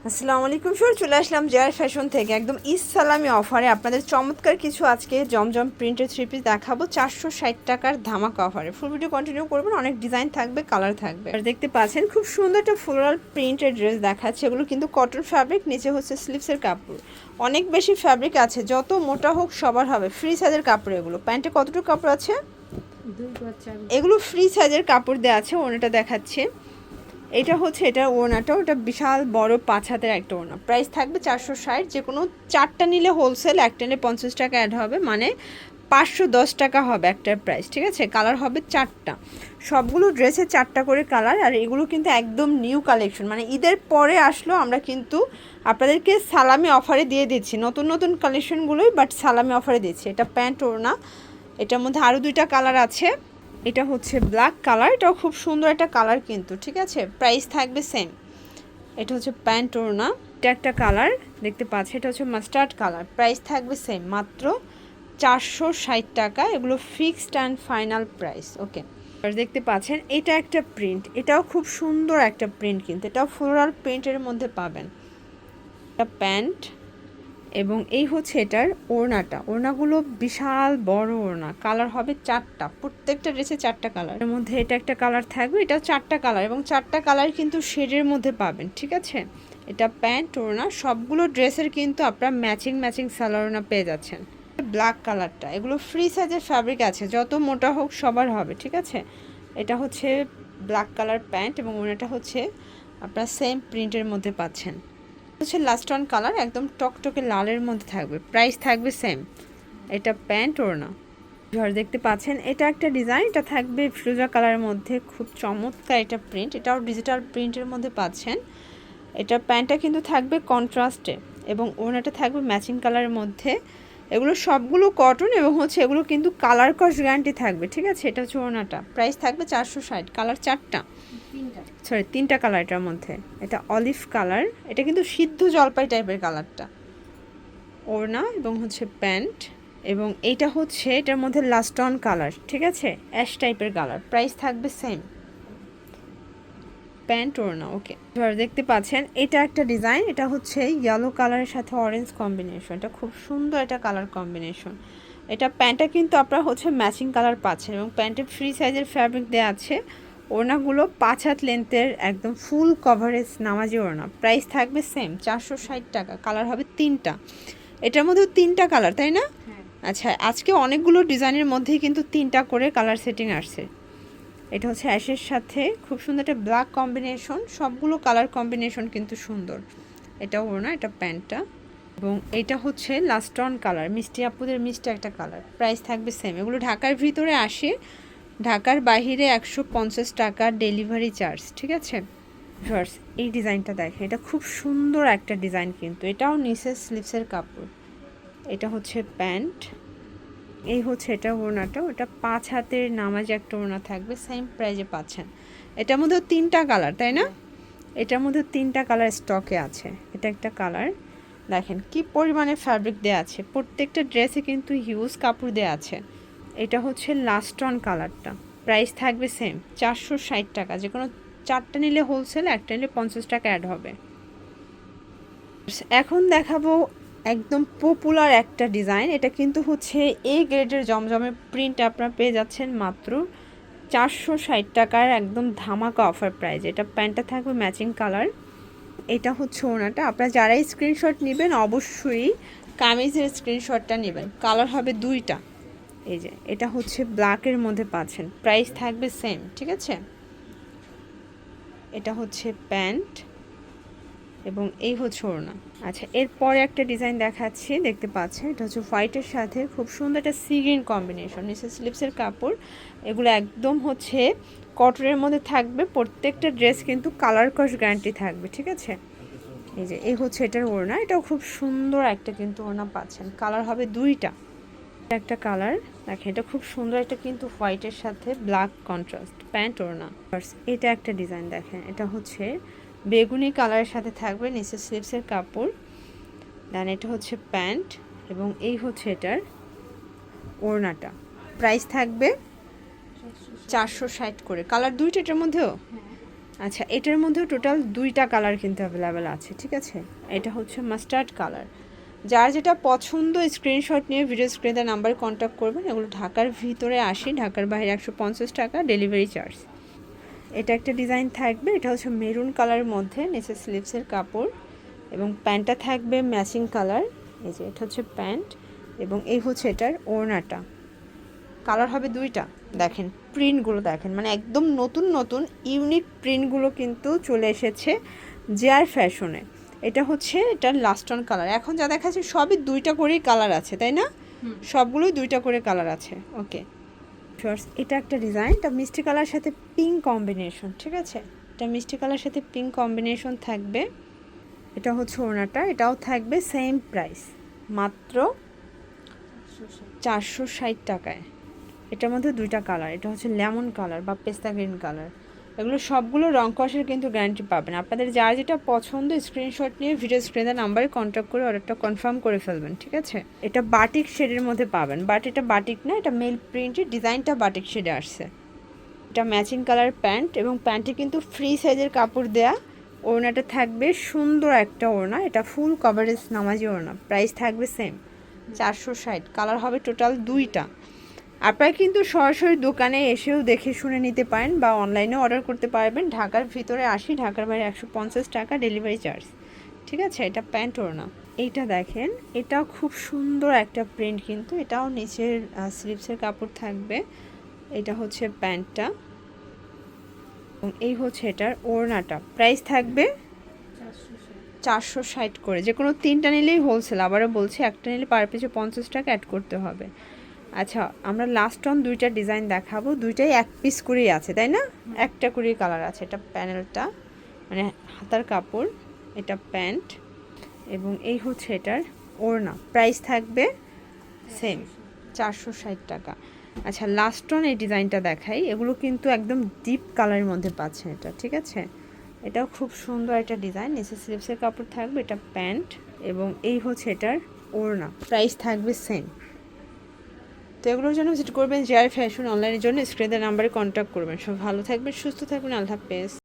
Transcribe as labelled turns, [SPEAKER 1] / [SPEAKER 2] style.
[SPEAKER 1] আসসালামু আলাইকুম চলে আসলাম জেআর ফ্যাশন থেকে একদম ঈদ সালামি অফারে আপনাদের চমৎকার কিছু আজকে জমজম প্রিন্টের থ্রি পিস দেখাবো 460 টাকার ধামাকা অফারে। ফুল ভিডিও কন্টিনিউ করবেন, অনেক ডিজাইন থাকবে, কালার থাকবে। আর দেখতে পাচ্ছেন খুব সুন্দর একটা ফ্লোরাল প্রিন্টের ড্রেস দেখাচ্ছে। এগুলো কিন্তু কটন ফ্যাব্রিক, নিচে হচ্ছে স্লিভসের কাপড়। অনেক বেশি ফ্যাব্রিক আছে, যত মোটা হোক সবার হবে। ফ্রি সাইজের কাপড় এগুলো। প্যান্টে কতটুকু কাপড় আছে? এগুলো ফ্রি সাইজের কাপড় দেওয়া আছে। ওনাটা দেখাচ্ছে, এটা হচ্ছে এটা ওড়নাটা, ওটা বিশাল বড় 5 হাতের একটা ওড়না। প্রাইস থাকবে 460। যে কোনো 4টা নিলে হোলসেল, একটা নিলে 50 টাকা অ্যাড হবে, মানে 510 টাকা হবে একটার প্রাইস। ঠিক আছে, কালার হবে 4টা, সবগুলো ড্রেসে 4টা করে কালার। আর এগুলো কিন্তু একদম নিউ কালেকশন, মানে ঈদের পরে আসলো। আমরা কিন্তু আপনাদেরকে সালামি অফারে দিয়ে দিচ্ছি নতুন নতুন কালেকশনগুলোই, বাট সালামি অফারে দিচ্ছি। এটা প্যান্ট ওড়না, এটার মধ্যে আরও 2টা কালার আছে। এটা হচ্ছে ব্ল্যাক কালার, এটাও খুব সুন্দর একটা কালার কিন্তু। ঠিক আছে, প্রাইস থাকবে সেম। এটা হচ্ছে প্যান্ট ওড়না, এটা একটা কালার দেখতে পাচ্ছি, এটা হচ্ছে মাস্টার্ড কালার। প্রাইস থাকবে সেম, মাত্র 460 টাকা। এগুলো ফিক্সড অ্যান্ড ফাইনাল প্রাইস। ওকে, দেখতে পাচ্ছেন এটা একটা প্রিন্ট, এটাও খুব সুন্দর একটা প্রিন্ট কিন্তু। এটাও ফ্লোরাল প্রিন্টের মধ্যে পাবেন। এটা প্যান্ট এবং এই হচ্ছে এটার ওড়নাটা। ওড়নাগুলো বিশাল বড় ওড়না, কালার হবে 4টা, প্রত্যেকটা ড্রেসে 4টা কালার। এর মধ্যে এটা একটা কালার থাকবে, এটাও 4টা কালার, এবং 4টা কালার কিন্তু শেডের মধ্যে পাবেন। ঠিক আছে, এটা প্যান্ট ওড়না। সবগুলো ড্রেসের কিন্তু আপনারা ম্যাচিং সালোয়ার ওড়না পেয়ে যাচ্ছেন। ব্ল্যাক কালারটা, এগুলো ফ্রি সাইজের ফ্যাব্রিক আছে, যত মোটা হোক সবার হবে। ঠিক আছে, এটা হচ্ছে ব্ল্যাক কালার প্যান্ট, এবং ওড়নাটা হচ্ছে আপনারা সেম প্রিন্টের মধ্যে পাচ্ছেন। হচ্ছে লাস্ট অন কালার, একদম টকটকে লালের মধ্যে থাকবে। প্রাইস থাকবে সেম। এটা প্যান্ট ওড়না। দেখতে পাচ্ছেন এটা একটা ডিজাইন, এটা থাকবে ফিরোজা কালারের মধ্যে, খুব চমৎকার এটা প্রিন্ট। এটাও ডিজিটাল প্রিন্টের মধ্যে পাচ্ছেন। এটা প্যান্টটা কিন্তু থাকবে কন্ট্রাস্টে, এবং ওড়নাটা থাকবে ম্যাচিং কালারের মধ্যে। এগুলো সবগুলো কটন, এবং হচ্ছে এগুলো কিন্তু কালার কস গ্যারান্টি থাকবে। ঠিক আছে, এটা হচ্ছে ওড়নাটা। প্রাইস থাকবে 460। কালার 4টা, সরি 3টা কালার এটার মধ্যে। এটা অলিভ কালার, এটা কিন্তু সিদ্ধ জলপাই টাইপের কালারটা। ওড়না এবং হচ্ছে প্যান্ট, এবং এইটা হচ্ছে এটার মধ্যে লাস্ট অন কালার। ঠিক আছে, অ্যাশ টাইপের কালার। প্রাইস থাকবে সেম। প্যান্ট ওড়না। ওকে, দেখতে পাচ্ছেন এটা একটা ডিজাইন, এটা হচ্ছে ইয়েলো কালারের সাথে অরেঞ্জ কম্বিনেশন। এটা খুব সুন্দর একটা কালার কম্বিনেশন। এটা প্যান্টটা কিন্তু আপনারা হচ্ছে ম্যাচিং কালার পাচ্ছেন, এবং প্যান্টে ফ্রি সাইজের ফ্যাব্রিক দেওয়া আছে। ওড়নাগুলো 5 হাত লেন্থের, একদম ফুল কভারেজ নামাজি ওড়না। প্রাইস থাকবে সেম 460 টাকা। কালার হবে 3টা, এটার মধ্যেও 3টা কালার, তাই না? আচ্ছা, আজকে অনেকগুলো ডিজাইনের মধ্যেই কিন্তু 3টা করে কালার সেটিং আসছে। এটা হচ্ছে অ্যাশের সাথে খুব সুন্দর একটা ব্ল্যাক কম্বিনেশন। সবগুলো কালার কম্বিনেশন কিন্তু সুন্দর। এটা ওড়না, এটা প্যান্টটা, এবং এটা হচ্ছে লাস্ট অন কালার, মিষ্টি আপুদের মিষ্টি একটা কালার। প্রাইস থাকবে সেম। এগুলো ঢাকার ভিতরে আসে, ঢাকার বাইরে 150 টাকা ডেলিভারি চার্জ। ঠিক আছে ভিউয়ার্স, এই ডিজাইনটা দেখেন, এটা খুব সুন্দর একটা ডিজাইন কিন্তু। এটাও নিচে স্লিভসের কাপড়। এটা হচ্ছে প্যান্ট, এই হচ্ছে এটা ওড়নাটা। ওটা 5 হাতের নামাজ একটা ওড়না থাকবে, সেম প্রাইজে পাচ্ছেন। এটার মধ্যেও 3টা কালার, তাই না? এটার মধ্যে 3টা কালার স্টকে আছে। এটা একটা কালার, দেখেন কি পরিমাণে ফ্যাব্রিক দেওয়া আছে। প্রত্যেকটা ড্রেসে কিন্তু হিউজ কাপড় দেওয়া আছে। এটা হচ্ছে লাস্ট অন কালারটা। প্রাইস থাকবে সেম 460 টাকা। যে কোনো 4টা নিলে হোলসেল, একটা নিলে 50 টাকা অ্যাড হবে। এখন দেখাবো একদম পপুলার একটা ডিজাইন। এটা কিন্তু হচ্ছে এ গ্রেডের জমজমের প্রিন্ট। আপনারা পেয়ে যাচ্ছেন মাত্র 460 টাকার, একদম ধামাকা অফার প্রাইস। এটা প্যান্টটা থাকবে ম্যাচিং কালার, এটা হচ্ছে ওনাটা। আপনারা যারাই স্ক্রিনশট নেবেন অবশ্যই কামিজের স্ক্রিনশটটা নেবেন। কালার হবে 2টা। এই যে এটা হচ্ছে ব্ল্যাকের মধ্যে পাচ্ছেন। প্রাইস থাকবে সেম। ঠিক আছে, এটা হচ্ছে প্যান্ট, এবং এই হচ্ছে ওড়না। আচ্ছা, এরপরে একটা ডিজাইন দেখাচ্ছি, দেখতে পাচ্ছেন এটা হচ্ছে হোয়াইটের সাথে খুব সুন্দর একটা সি গ্রিন কম্বিনেশন। নিচে স্লিপসের কাপড়, এগুলো একদম হচ্ছে কটনের মধ্যে থাকবে। প্রত্যেকটা ড্রেস কিন্তু কালার কস গ্যারান্টি থাকবে। ঠিক আছে, এই যে এই হচ্ছে এটার ওড়না। এটাও খুব সুন্দর একটা কিন্তু ওড়না পাচ্ছেন। কালার হবে 2টা, একটা কালার দেখেন, এটা খুব সুন্দর একটা কিন্তু হোয়াইটের সাথে ব্ল্যাক কন্ট্রাস্ট প্যান্ট ওড়না। এটা একটা ডিজাইন দেখেন, এটা হচ্ছে বেগুনি কালারের সাথে থাকবে, নিচে স্লিভসের কাপড়। দেন এটা হচ্ছে প্যান্ট, এবং এই হচ্ছে এটার ওড়নাটা। প্রাইস থাকবে 460 করে। কালার 2টা এটার মধ্যেও। আচ্ছা, এটার মধ্যে টোটাল 2টা কালার কিন্তু অ্যাভেলেবেল আছে, ঠিক আছে। এটা হচ্ছে মাস্টার্ড কালার। যার যেটা পছন্দ স্ক্রিনশট নিয়ে ভিডিও স্ক্রিনে নাম্বারে কন্ট্যাক্ট করবেন। এগুলো ঢাকার ভিতরে 80, ঢাকার বাইরে 150 টাকা ডেলিভারি চার্জ। এটা একটা ডিজাইন থাকবে, এটা হচ্ছে মেরুন কালারের মধ্যে, নিচে স্লিভসের কাপড় এবং প্যান্টটা থাকবে ম্যাচিং কালার। এই যে এটা হচ্ছে প্যান্ট এবং এই হচ্ছে এটার ওড়নাটা। কালার হবে 2টা। দেখেন প্রিন্টগুলো দেখেন, মানে একদম নতুন নতুন ইউনিক প্রিন্টগুলো কিন্তু চলে এসেছে জেআর ফ্যাশনে। এটা হচ্ছে এটার লাস্ট অন কালার। এখন যা দেখাচ্ছে সবই 2টা করেই কালার আছে, তাই না? সবগুলোই 2টা করে কালার আছে। ওকে, এটা একটা ডিজাইন, এটা মিষ্টি কালার সাথে পিঙ্ক কম্বিনেশন, ঠিক আছে। এটা মিষ্টি কালার সাথে পিঙ্ক কম্বিনেশন থাকবে। এটা হচ্ছে ওড়নাটা, এটাও থাকবে সেম প্রাইস, মাত্র 460 টাকায়। এটার মধ্যে 2টা কালার, এটা হচ্ছে লেমন কালার বা পেস্তা গ্রিন কালার। এগুলো সবগুলো রং কষের কিন্তু গ্যারান্টি পাবেন। আপনাদের যার যেটা পছন্দ স্ক্রিনশট নিয়ে ভিডিও স্ক্রিনে নাম্বারে কন্ট্যাক্ট করে অর্ডারটা কনফার্ম করে ফেলবেন, ঠিক আছে। এটা বাটিক শেডের মধ্যে পাবেন, বাট এটা বাটিক না, এটা মেল প্রিন্টের, ডিজাইনটা বাটিক শেডে আসছে। এটা ম্যাচিং কালার প্যান্ট এবং প্যান্টে কিন্তু ফ্রি সাইজের কাপড় দেয়া। ওড়নাটা থাকবে সুন্দর একটা ওড়না, এটা ফুল কভারেজ নামাজি ওড়না। প্রাইস থাকবে সেম 460। কালার হবে টোটাল 2টা। আপনারা কিন্তু সরাসরি দোকানে এসেও দেখে শুনে নিতে পারেন বা অনলাইনে অর্ডার করতে পারবেন। ঢাকার ভিতরে 80, ঢাকার বাইরে 150 টাকা ডেলিভারি চার্জ, ঠিক আছে। এটা প্যান্ট ওড়না। এইটা দেখেন, এটাও খুব সুন্দর একটা প্রিন্ট কিন্তু, এটাও নিচের স্লিভসের কাপড় থাকবে। এটা হচ্ছে প্যান্টটা এবং এই হচ্ছে এটার ওড়নাটা। প্রাইস থাকবে 460 করে। যে কোনো 3টা নিলেই হোলসেল, আবারও বলছি একটা নিলে পার পিছু 50 টাকা অ্যাড করতে হবে। আচ্ছা, আমরা লাস্ট অন 2টা ডিজাইন দেখাবো, 2টাই 1 পিস করেই আছে, তাই না? একটা করেই কালার আছে। এটা প্যানেলটা মানে হাতার কাপড়, এটা প্যান্ট এবং এই হচ্ছে এটার ওড়না। প্রাইস থাকবে সেম 460 টাকা। আচ্ছা, লাস্ট অন এই ডিজাইনটা দেখাই। এগুলো কিন্তু একদম ডিপ কালারের মধ্যে পাচ্ছেন এটা, ঠিক আছে। এটাও খুব সুন্দর একটা ডিজাইন, নিচে স্লিভসের কাপড় থাকবে, এটা প্যান্ট এবং এই হচ্ছে এটার ওড়না। প্রাইস থাকবে সেম। তো এগুলোর জন্য ভিজিট করবেন জেআর ফ্যাশন। অনলাইনের জন্য স্ক্রিনের নাম্বারে কন্ট্যাক্ট করবেন। সব ভালো থাকবেন, সুস্থ থাকবেন, আল্লাহ হাফেজ।